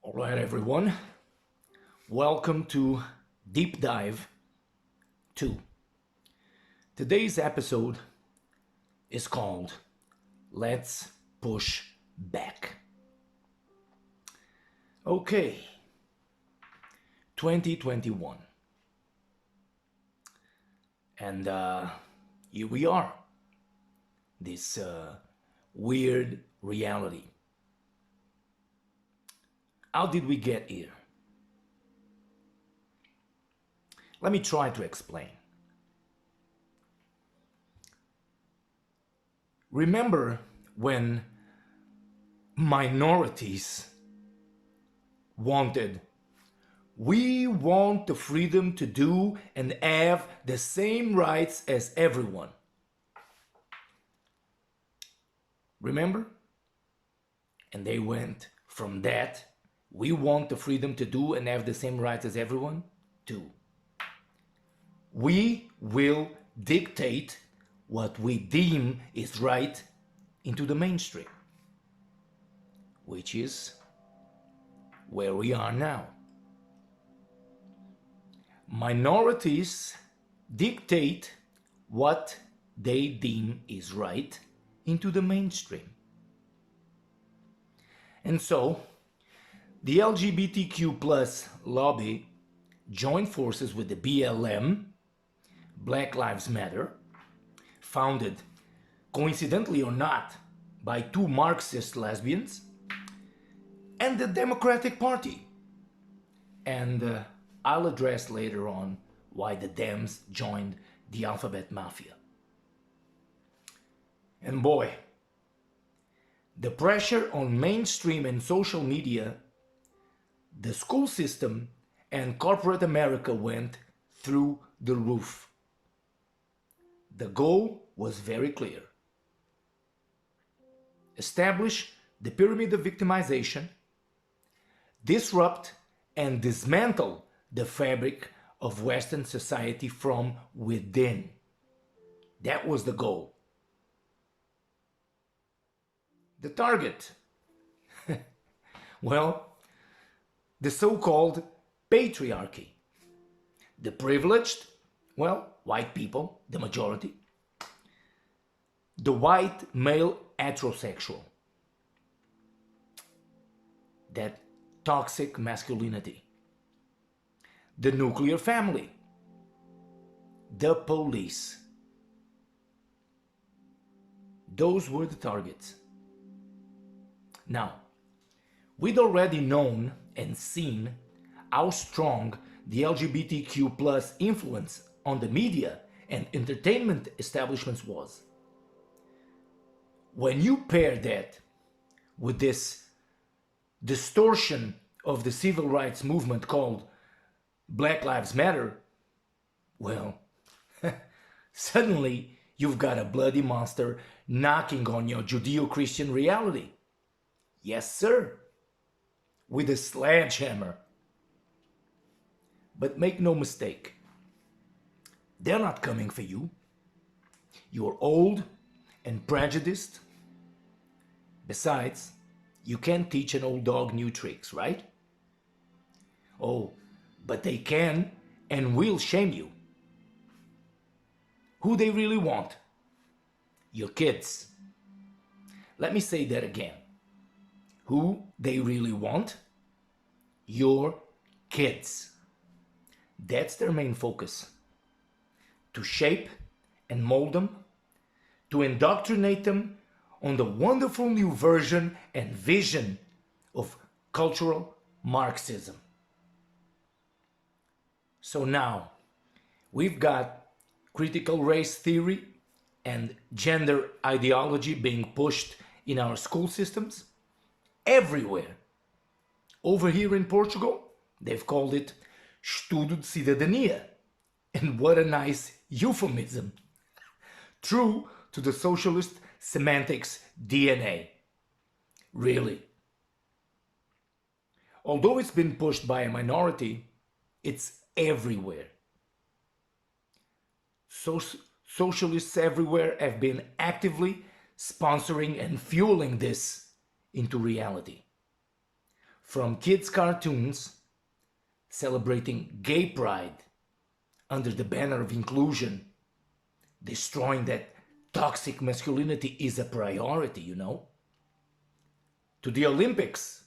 All right, everyone. Welcome to Deep Dive 2. Today's episode is called Let's Push Back. Okay, 2021. And here we are. This weird reality. How did we get here? Let me try to explain. Remember when minorities we want the freedom to do and have the same rights as everyone. Remember? And they went from that, we want the freedom to do and have the same rights as everyone, to we will dictate what we deem is right into the mainstream, which is where we are now. Minorities dictate what they deem is right into the mainstream. And so, the LGBTQ plus lobby joined forces with the BLM, Black Lives Matter, founded, coincidentally or not, by two Marxist lesbians, and the Democratic Party. And I'll address later on why the Dems joined the Alphabet Mafia. And boy, the pressure on mainstream and social media, the school system, and corporate America went through the roof. The goal was very clear. Establish the pyramid of victimization, disrupt and dismantle the fabric of Western society from within. That was the goal. The target? Well, the so-called patriarchy. The privileged, well, white people, the majority. The white male heterosexual. That toxic masculinity. The nuclear family. The police. Those were the targets. Now, we'd already known and seen how strong the LGBTQ plus influence on the media and entertainment establishments was. When you pair that with this distortion of the civil rights movement called Black Lives Matter, well, suddenly you've got a bloody monster knocking on your Judeo-Christian reality. Yes, sir, with a sledgehammer. But make no mistake, they're not coming for you. You're old and prejudiced. Besides, you can't teach an old dog new tricks, right? Oh, but they can and will shame you. Who they really want? Your kids. Let me say that again. Who they really want? Your kids. That's their main focus. To shape and mold them, to indoctrinate them on the wonderful new version and vision of cultural Marxism. So now, we've got critical race theory and gender ideology being pushed in our school systems everywhere. Over here in Portugal, they've called it Estudo de Cidadania. And what a nice euphemism. True to the socialist semantics DNA. Really. Although it's been pushed by a minority, it's everywhere. Socialists everywhere have been actively sponsoring and fueling this into reality. from kids' cartoons celebrating gay pride under the banner of inclusion, destroying that toxic masculinity is a priority, to the Olympics,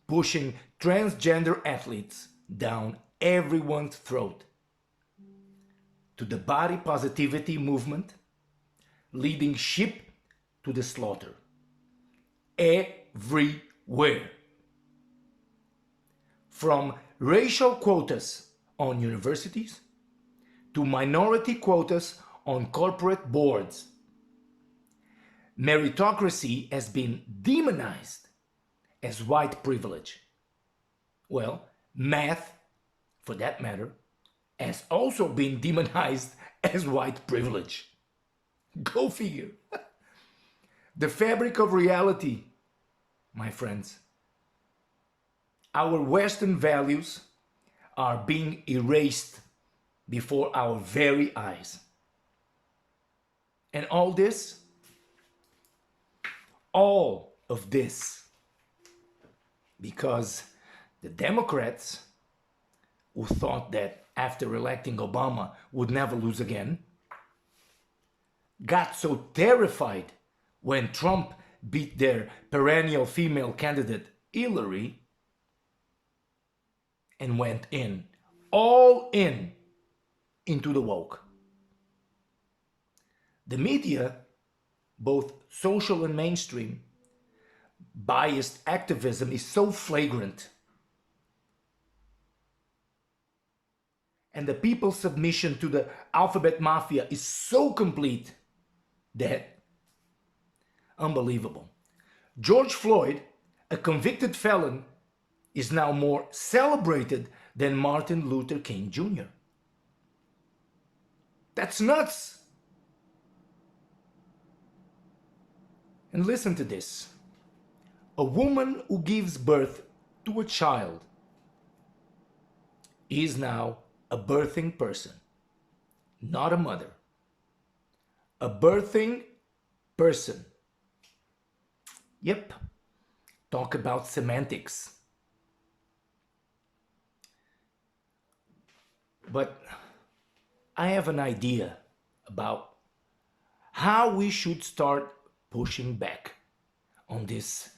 pushing transgender athletes down everyone's throat, to the body positivity movement, leading sheep to the slaughter. Everywhere. From racial quotas on universities to minority quotas on corporate boards, meritocracy has been demonized as white privilege. Well, math, for that matter, has also been demonized as white privilege. Go figure. The fabric of reality, my friends. Our Western values are being erased before our very eyes. And all of this, because the Democrats, who thought that after electing Obama would never lose again, got so terrified when Trump beat their perennial female candidate Hillary and went all in into the woke. The media, both social and mainstream, biased activism is so flagrant, and the people's submission to the alphabet mafia is so complete that unbelievable. George Floyd, a convicted felon, is now more celebrated than Martin Luther King Jr. That's nuts. And listen to this. A woman who gives birth to a child is now a birthing person, not a mother. A birthing person. Yep. Talk about semantics. But I have an idea about how we should start pushing back on this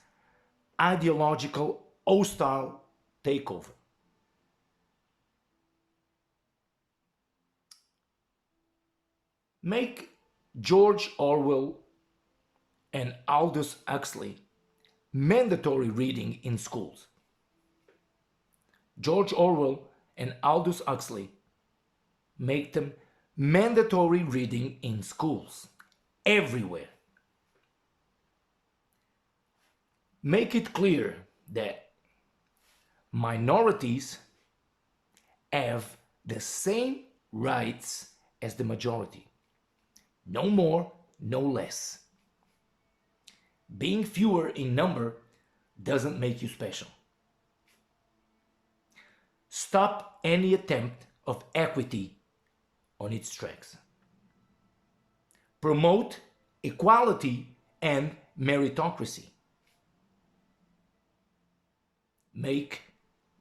ideological hostile takeover. Make George Orwell and Aldous Huxley mandatory reading in schools. George Orwell and Aldous Huxley, make them mandatory reading in schools, everywhere. Make it clear that minorities have the same rights as the majority. No more, no less. Being fewer in number doesn't make you special. Stop any attempt of equity on its tracks. Promote equality and meritocracy. Make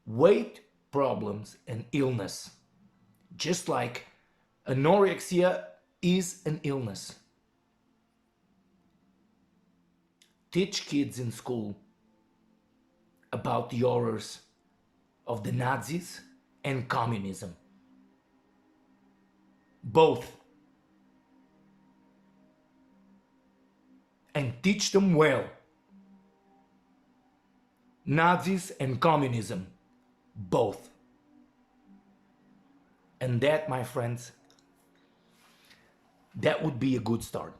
weight problems an illness, just like anorexia is an illness. Teach kids in school about the horrors of the Nazis and communism. Both. And teach them well. Nazis and communism. Both. And that, my friends, that would be a good start.